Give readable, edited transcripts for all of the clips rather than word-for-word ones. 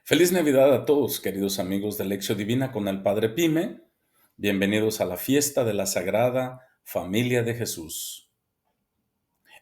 Feliz Navidad a todos, queridos amigos de Lección Divina con el Padre Pime. Bienvenidos a la fiesta de la Sagrada Familia de Jesús.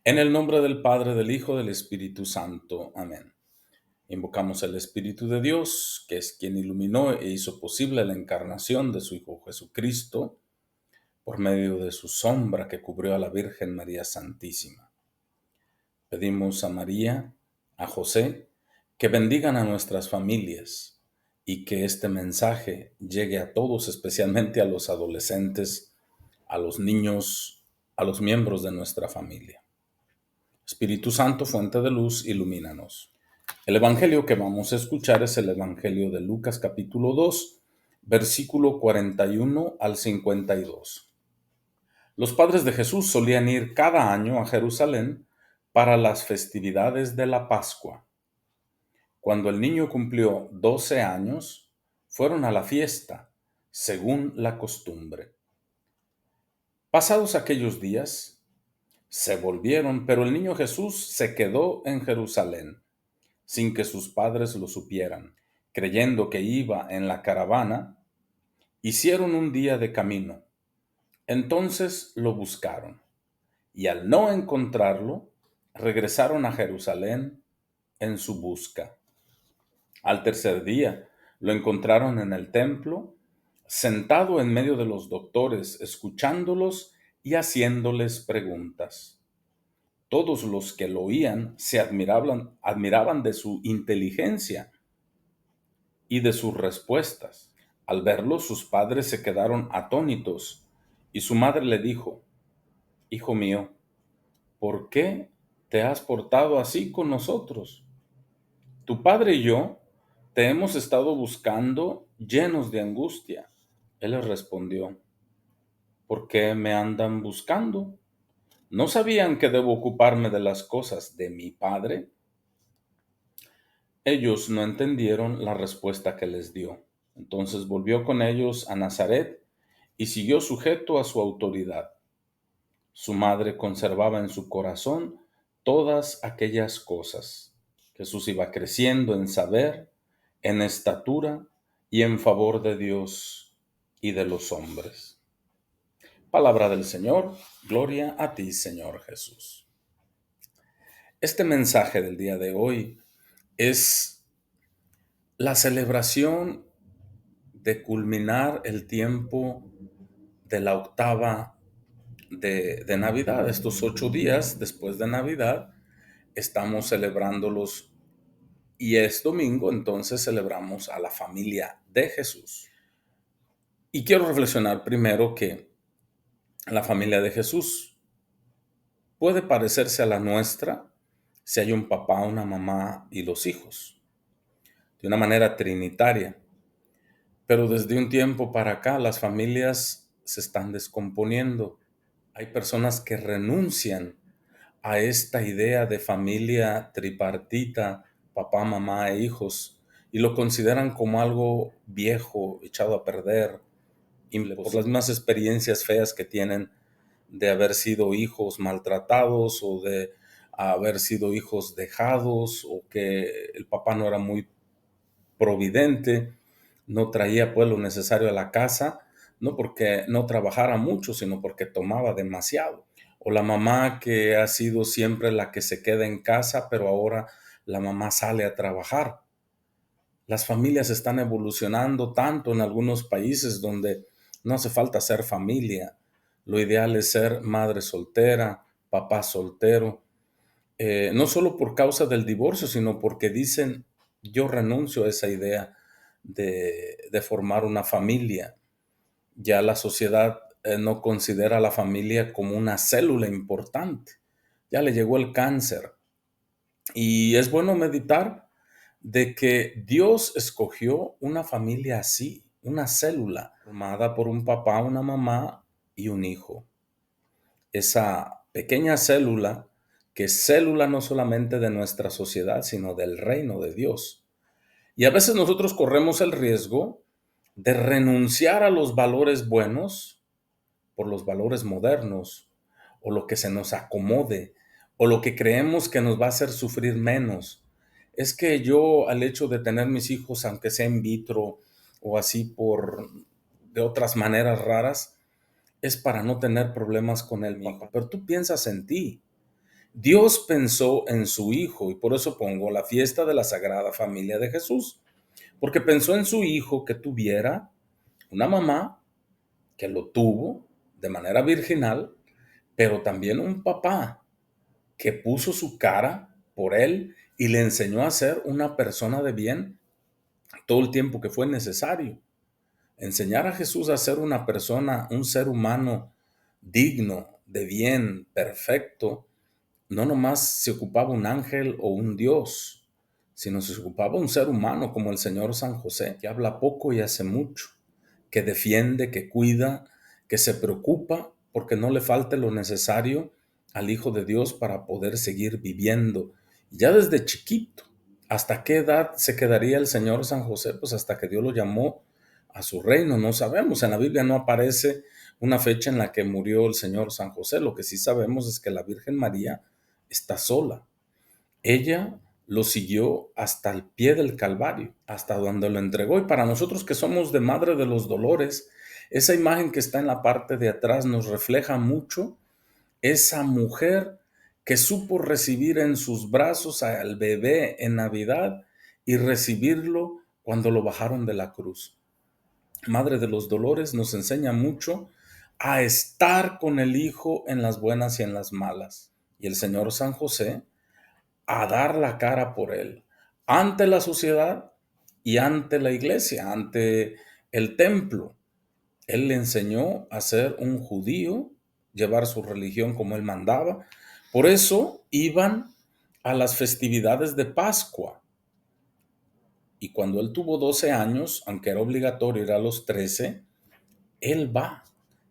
En el nombre del Padre, del Hijo, del Espíritu Santo. Amén. Invocamos el Espíritu de Dios, que es quien iluminó e hizo posible la encarnación de su Hijo Jesucristo, por medio de su sombra que cubrió a la Virgen María Santísima. Pedimos a María, a José, que bendigan a nuestras familias y que este mensaje llegue a todos, especialmente a los adolescentes, a los niños, a los miembros de nuestra familia. Espíritu Santo, fuente de luz, ilumínanos. El evangelio que vamos a escuchar es el evangelio de Lucas capítulo 2, versículo 41 al 52. Los padres de Jesús solían ir cada año a Jerusalén para las festividades de la Pascua. Cuando el niño cumplió 12 años, fueron a la fiesta, según la costumbre. Pasados aquellos días, se volvieron, pero el niño Jesús se quedó en Jerusalén, sin que sus padres lo supieran. Creyendo que iba en la caravana, hicieron un día de camino. Entonces lo buscaron, y al no encontrarlo, regresaron a Jerusalén en su busca. Al tercer día, lo encontraron en el templo, sentado en medio de los doctores, escuchándolos y haciéndoles preguntas. Todos los que lo oían se admiraban de su inteligencia y de sus respuestas. Al verlo, sus padres se quedaron atónitos, y su madre le dijo: Hijo mío, ¿por qué te has portado así con nosotros? Tu padre y yo te hemos estado buscando llenos de angustia. Él les respondió: ¿Por qué me andan buscando? ¿No sabían que debo ocuparme de las cosas de mi padre? Ellos no entendieron la respuesta que les dio. Entonces volvió con ellos a Nazaret y siguió sujeto a su autoridad. Su madre conservaba en su corazón todas aquellas cosas. Jesús iba creciendo en saber, en estatura y en favor de Dios y de los hombres. Palabra del Señor, gloria a ti, Señor Jesús. Este mensaje del día de hoy es la celebración de culminar el tiempo de la octava de Navidad. Estos 8 días después de Navidad estamos celebrándolos y es domingo, entonces celebramos a la familia de Jesús. Y quiero reflexionar primero que la familia de Jesús puede parecerse a la nuestra si hay un papá, una mamá y los hijos, de una manera trinitaria. Pero desde un tiempo para acá las familias se están descomponiendo. Hay personas que renuncian a esta idea de familia tripartita, papá, mamá e hijos, y lo consideran como algo viejo, echado a perder, y por las mismas experiencias feas que tienen de haber sido hijos maltratados o de haber sido hijos dejados o que el papá no era muy providente, no traía pues lo necesario a la casa, no porque no trabajara mucho, sino porque tomaba demasiado. O la mamá que ha sido siempre la que se queda en casa, pero ahora la mamá sale a trabajar. Las familias están evolucionando tanto en algunos países donde no hace falta ser familia. Lo ideal es ser madre soltera, papá soltero, no solo por causa del divorcio, sino porque dicen: yo renuncio a esa idea de formar una familia. Ya la sociedad no considera a la familia como una célula importante. Ya le llegó el cáncer. Y es bueno meditar de que Dios escogió una familia así, una célula formada por un papá, una mamá y un hijo. Esa pequeña célula, que es célula no solamente de nuestra sociedad, sino del reino de Dios. Y a veces nosotros corremos el riesgo de renunciar a los valores buenos por los valores modernos, o lo que se nos acomode, o lo que creemos que nos va a hacer sufrir menos. es que yo al hecho de tener mis hijos, aunque sea in vitro o así de otras maneras raras, es para no tener problemas con el papá. Pero tú piensas en ti. Dios pensó en su Hijo y por eso pongo la fiesta de la Sagrada Familia de Jesús, porque pensó en su Hijo que tuviera una mamá que lo tuvo de manera virginal, pero también un papá que puso su cara por él y le enseñó a ser una persona de bien todo el tiempo que fue necesario. Enseñar a Jesús a ser una persona, un ser humano digno, de bien, perfecto, no nomás se ocupaba un ángel o un Dios, sino se ocupaba un ser humano como el Señor San José, que habla poco y hace mucho, que defiende, que cuida, que se preocupa porque no le falte lo necesario al Hijo de Dios para poder seguir viviendo. Ya desde chiquito, ¿hasta qué edad se quedaría el Señor San José? Pues hasta que Dios lo llamó a su reino, no sabemos. En la Biblia no aparece una fecha en la que murió el Señor San José. Lo que sí sabemos es que la Virgen María está sola. Ella lo siguió hasta el pie del Calvario, hasta donde lo entregó. Y para nosotros que somos de Madre de los Dolores, esa imagen que está en la parte de atrás nos refleja mucho esa mujer que supo recibir en sus brazos al bebé en Navidad y recibirlo cuando lo bajaron de la cruz. Madre de los Dolores nos enseña mucho a estar con el Hijo en las buenas y en las malas. Y el Señor San José a dar la cara por él ante la sociedad y ante la iglesia, ante el templo. Él le enseñó a ser un judío, llevar su religión como él mandaba. Por eso iban a las festividades de Pascua. Y cuando él tuvo 12 años, aunque era obligatorio ir a los 13, él va.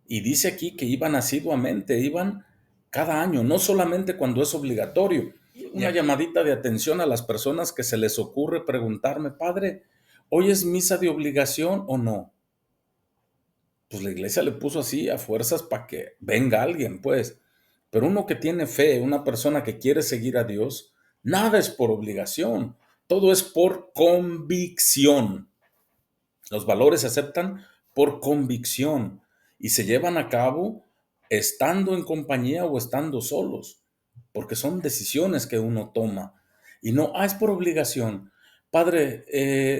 Y dice aquí que iban asiduamente, iban cada año, no solamente cuando es obligatorio. Una llamadita de atención a las personas que se les ocurre preguntarme, padre, ¿hoy es misa de obligación o no? Pues la iglesia le puso así a fuerzas para que venga alguien, pues. Pero uno que tiene fe, una persona que quiere seguir a Dios, nada es por obligación, todo es por convicción. Los valores se aceptan por convicción y se llevan a cabo estando en compañía o estando solos, porque son decisiones que uno toma. Y no, es por obligación. Padre,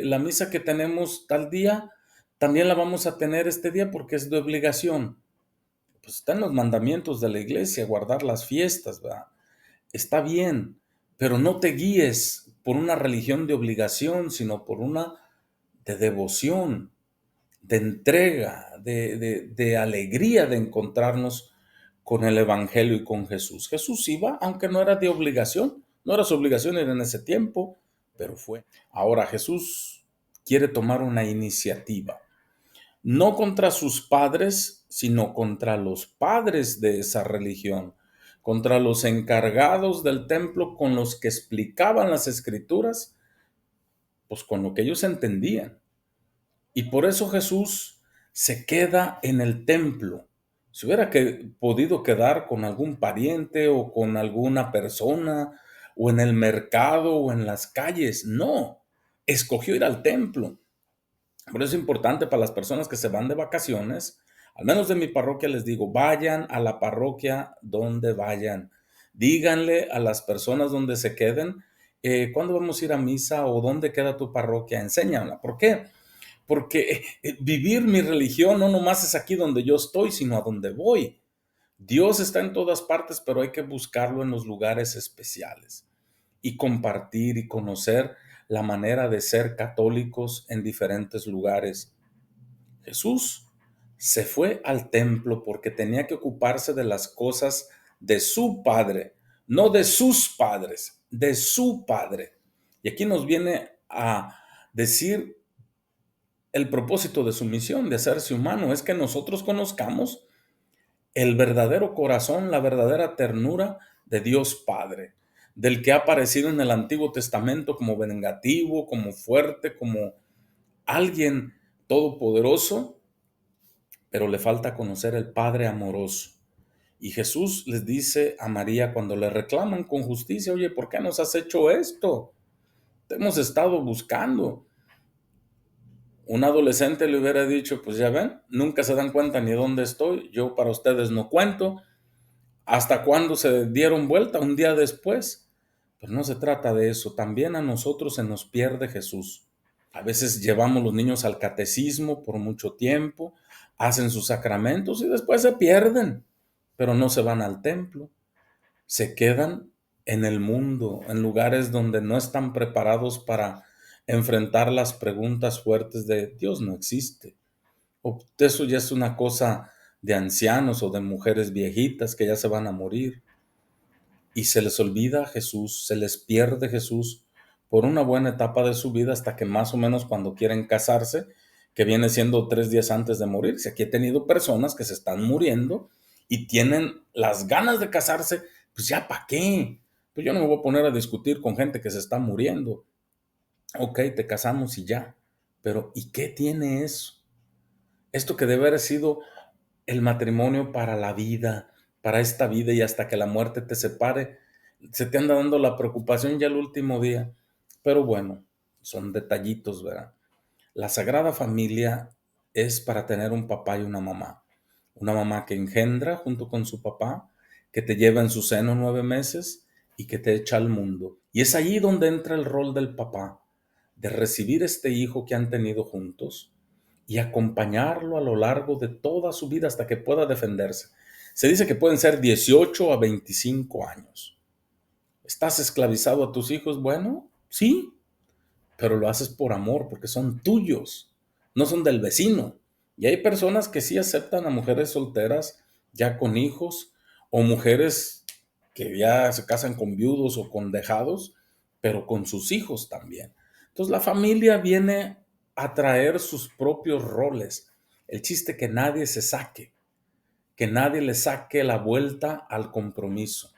la misa que tenemos tal día, también la vamos a tener este día porque es de obligación. Pues están los mandamientos de la iglesia, guardar las fiestas, ¿verdad? Está bien, pero no te guíes por una religión de obligación, sino por una de devoción, de entrega, de alegría de encontrarnos con el Evangelio y con Jesús. Jesús iba, aunque no era de obligación, no era su obligación ir en ese tiempo, pero fue. Ahora Jesús quiere tomar una iniciativa, no contra sus padres, sino contra los padres de esa religión, contra los encargados del templo con los que explicaban las escrituras, pues con lo que ellos entendían. Y por eso Jesús se queda en el templo. Si hubiera podido quedar con algún pariente o con alguna persona o en el mercado o en las calles, no, escogió ir al templo. Por eso es importante para las personas que se van de vacaciones, al menos de mi parroquia les digo, vayan a la parroquia donde vayan. Díganle a las personas donde se queden, ¿cuándo vamos a ir a misa o dónde queda tu parroquia? Enséñala. ¿Por qué? Porque vivir mi religión no nomás es aquí donde yo estoy, sino a donde voy. Dios está en todas partes, pero hay que buscarlo en los lugares especiales y compartir y conocer la manera de ser católicos en diferentes lugares. Jesús se fue al templo porque tenía que ocuparse de las cosas de su Padre, no de sus padres, de su Padre. Y aquí nos viene a decir el propósito de su misión, de hacerse humano, es que nosotros conozcamos el verdadero corazón, la verdadera ternura de Dios Padre, del que ha aparecido en el Antiguo Testamento como vengativo, como fuerte, como alguien todopoderoso, pero le falta conocer el Padre amoroso. Y Jesús les dice a María cuando le reclaman con justicia, oye, ¿por qué nos has hecho esto? te hemos estado buscando. Un adolescente le hubiera dicho, pues ya ven, nunca se dan cuenta ni dónde estoy, yo para ustedes no cuento, hasta cuándo se dieron vuelta, un día después. Pero no se trata de eso, también a nosotros se nos pierde Jesús. A veces llevamos los niños al catecismo por mucho tiempo, hacen sus sacramentos y después se pierden, pero no se van al templo, se quedan en el mundo, en lugares donde no están preparados para enfrentar las preguntas fuertes de Dios no existe. O eso ya es una cosa de ancianos o de mujeres viejitas que ya se van a morir. Y se les olvida Jesús, se les pierde Jesús por una buena etapa de su vida hasta que más o menos cuando quieren casarse, que viene siendo 3 días antes de morirse. Aquí he tenido personas que se están muriendo y tienen las ganas de casarse, pues ya para qué. Pues yo no me voy a poner a discutir con gente que se está muriendo. Ok, te casamos y ya. Pero ¿y qué tiene eso? Esto que debe haber sido el matrimonio para la vida, para esta vida y hasta que la muerte te separe, se te anda dando la preocupación ya el último día. Pero bueno, son detallitos, ¿verdad? La Sagrada Familia es para tener un papá y una mamá. Una mamá que engendra junto con su papá, que te lleva en su seno 9 meses y que te echa al mundo. Y es ahí donde entra el rol del papá, de recibir este hijo que han tenido juntos y acompañarlo a lo largo de toda su vida hasta que pueda defenderse. Se dice que pueden ser 18 a 25 años. ¿Estás esclavizado a tus hijos? Bueno, sí, pero lo haces por amor, porque son tuyos, no son del vecino. Y hay personas que sí aceptan a mujeres solteras ya con hijos o mujeres que ya se casan con viudos o con dejados, pero con sus hijos también. Entonces la familia viene a traer sus propios roles. El chiste que nadie se saque, que nadie le saque la vuelta al compromiso.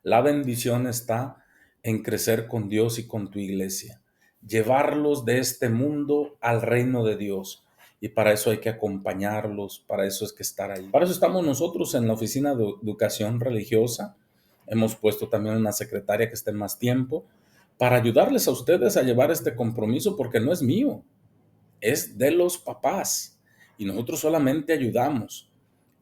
La bendición está en crecer con Dios y con tu iglesia, llevarlos de este mundo al reino de Dios. Y para eso hay que acompañarlos, para eso es que estar ahí. Para eso estamos nosotros en la oficina de educación religiosa. Hemos puesto también una secretaria que esté más tiempo para ayudarles a ustedes a llevar este compromiso porque no es mío, es de los papás y nosotros solamente ayudamos.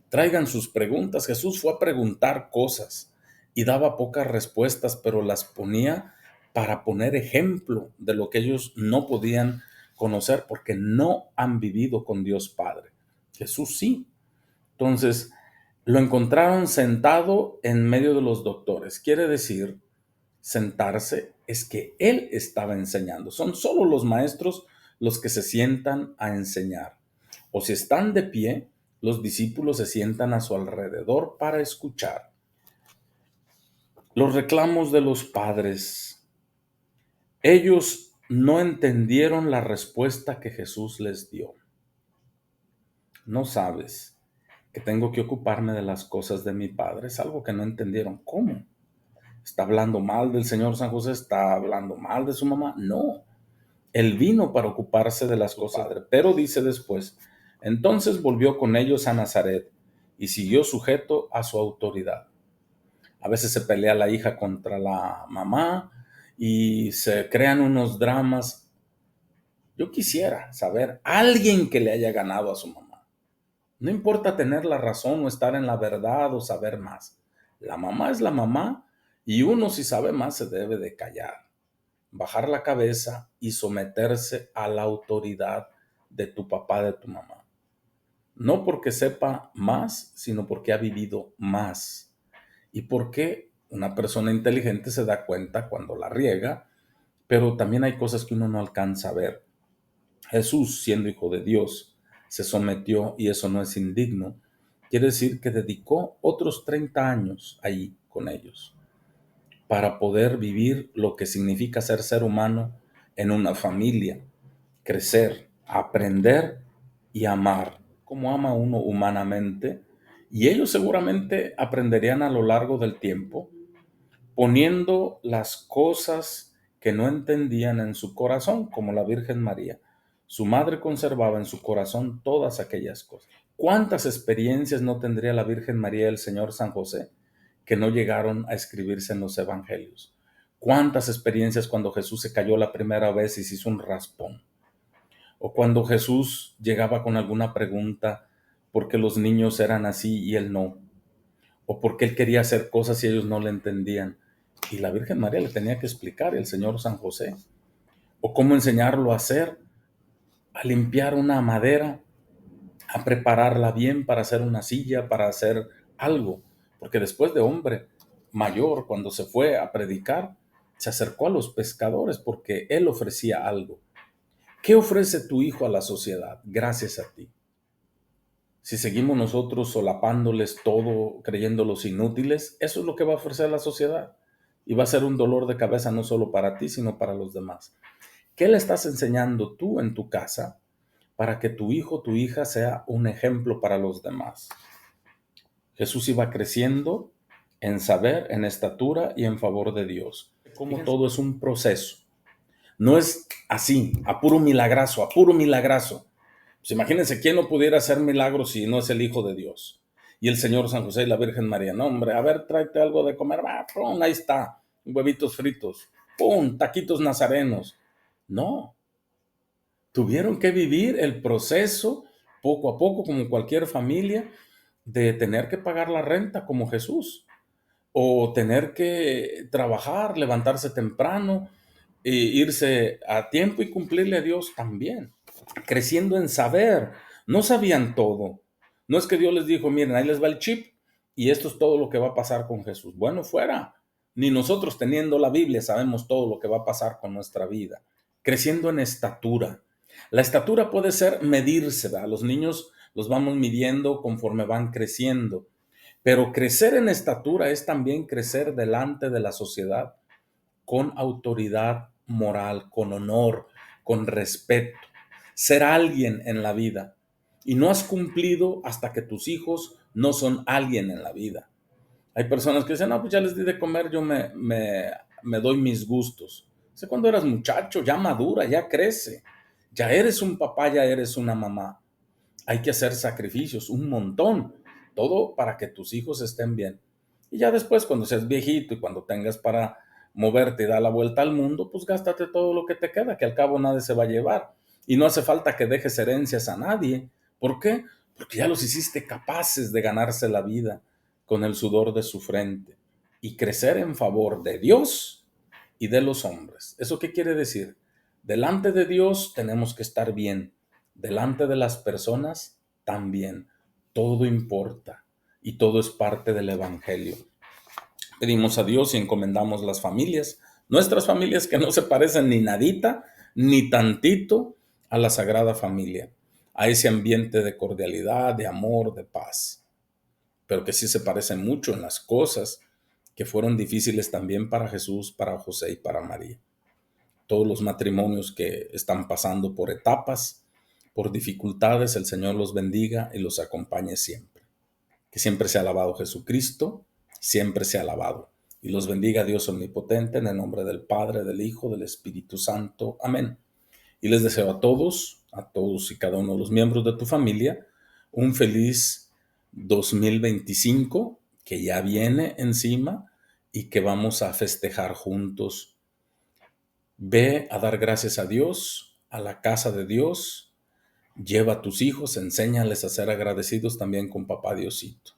Traigan sus preguntas. Jesús fue a preguntar cosas y daba pocas respuestas, pero las ponía para poner ejemplo de lo que ellos no podían conocer porque no han vivido con Dios Padre. Jesús sí. Entonces, lo encontraron sentado en medio de los doctores. Quiere decir, sentarse es que Él estaba enseñando. Son solo los maestros los que se sientan a enseñar. O si están de pie, los discípulos se sientan a su alrededor para escuchar. Los reclamos de los padres. Ellos no entendieron la respuesta que Jesús les dio. No sabes que tengo que ocuparme de las cosas de mi padre. Es algo que no entendieron. ¿Cómo? ¿Está hablando mal del Señor San José? ¿Está hablando mal de su mamá? No. Él vino para ocuparse de las cosas, pero dice después, entonces volvió con ellos a Nazaret y siguió sujeto a su autoridad. A veces se pelea la hija contra la mamá y se crean unos dramas. Yo quisiera saber alguien que le haya ganado a su mamá. No importa tener la razón o estar en la verdad o saber más. La mamá es la mamá y uno si sabe más se debe de callar, bajar la cabeza y someterse a la autoridad de tu papá, de tu mamá. No porque sepa más, sino porque ha vivido más. Y porque una persona inteligente se da cuenta cuando la riega, pero también hay cosas que uno no alcanza a ver. Jesús, siendo hijo de Dios, se sometió y eso no es indigno. Quiere decir que dedicó otros 30 años ahí con ellos para poder vivir lo que significa ser humano en una familia, crecer, aprender y amar, como ama uno humanamente. Y ellos seguramente aprenderían a lo largo del tiempo, poniendo las cosas que no entendían en su corazón, como la Virgen María. Su madre conservaba en su corazón todas aquellas cosas. ¿Cuántas experiencias no tendría la Virgen María y el Señor San José que no llegaron a escribirse en los evangelios? ¿Cuántas experiencias cuando Jesús se cayó la primera vez y se hizo un raspón? O cuando Jesús llegaba con alguna pregunta porque los niños eran así y él no. O porque él quería hacer cosas y ellos no le entendían. Y la Virgen María le tenía que explicar, y el Señor San José. O cómo enseñarlo a hacer, a limpiar una madera, a prepararla bien para hacer una silla, para hacer algo. Porque después de hombre mayor, cuando se fue a predicar, se acercó a los pescadores porque él ofrecía algo. ¿Qué ofrece tu hijo a la sociedad gracias a ti? Si seguimos nosotros solapándoles todo, creyéndolos inútiles, eso es lo que va a ofrecer la sociedad. Y va a ser un dolor de cabeza no solo para ti, sino para los demás. ¿Qué le estás enseñando tú en tu casa para que tu hijo o tu hija sea un ejemplo para los demás? Jesús iba creciendo en saber, en estatura y en favor de Dios. Como todo es un proceso. No es así, a puro milagrazo, a puro milagrazo. Pues imagínense quién no pudiera hacer milagros si no es el Hijo de Dios. Y el Señor San José y la Virgen María. No, hombre, a ver, tráete algo de comer. Va, pum, ahí está. Huevitos fritos. Pum, taquitos nazarenos. No. Tuvieron que vivir el proceso poco a poco, como cualquier familia, de tener que pagar la renta como Jesús. O tener que trabajar, levantarse temprano, e irse a tiempo y cumplirle a Dios también. Creciendo en saber. No sabían todo. No es que Dios les dijo, miren, ahí les va el chip y esto es todo lo que va a pasar con Jesús. Bueno, fuera. Ni nosotros teniendo la Biblia sabemos todo lo que va a pasar con nuestra vida. Creciendo en estatura. La estatura puede ser medirse, ¿verdad? Los niños los vamos midiendo conforme van creciendo. Pero crecer en estatura es también crecer delante de la sociedad con autoridad moral, con honor, con respeto. Ser alguien en la vida. Y no has cumplido hasta que tus hijos no son alguien en la vida. Hay personas que dicen, no, pues ya les di de comer, yo me doy mis gustos. Sé cuando eras muchacho, ya madura, ya crece. Ya eres un papá, ya eres una mamá. Hay que hacer sacrificios, un montón. Todo para que tus hijos estén bien. Y ya después, cuando seas viejito y cuando tengas para moverte y dar la vuelta al mundo, pues gástate todo lo que te queda, que al cabo nadie se va a llevar. Y no hace falta que dejes herencias a nadie. ¿Por qué? Porque ya los hiciste capaces de ganarse la vida con el sudor de su frente y crecer en favor de Dios y de los hombres. ¿Eso qué quiere decir? Delante de Dios tenemos que estar bien, delante de las personas también. Todo importa y todo es parte del Evangelio. Pedimos a Dios y encomendamos las familias, nuestras familias que no se parecen ni nadita, ni tantito a la Sagrada Familia, a ese ambiente de cordialidad, de amor, de paz, pero que sí se parecen mucho en las cosas que fueron difíciles también para Jesús, para José y para María. Todos los matrimonios que están pasando por etapas, por dificultades, el Señor los bendiga y los acompañe siempre. Que siempre sea alabado Jesucristo, siempre sea alabado. Y los bendiga Dios omnipotente en el nombre del Padre, del Hijo, del Espíritu Santo. Amén. Y les deseo a todos y cada uno de los miembros de tu familia, un feliz 2025 que ya viene encima y que vamos a festejar juntos. Ve a dar gracias a Dios, a la casa de Dios, lleva a tus hijos, enséñales a ser agradecidos también con papá Diosito.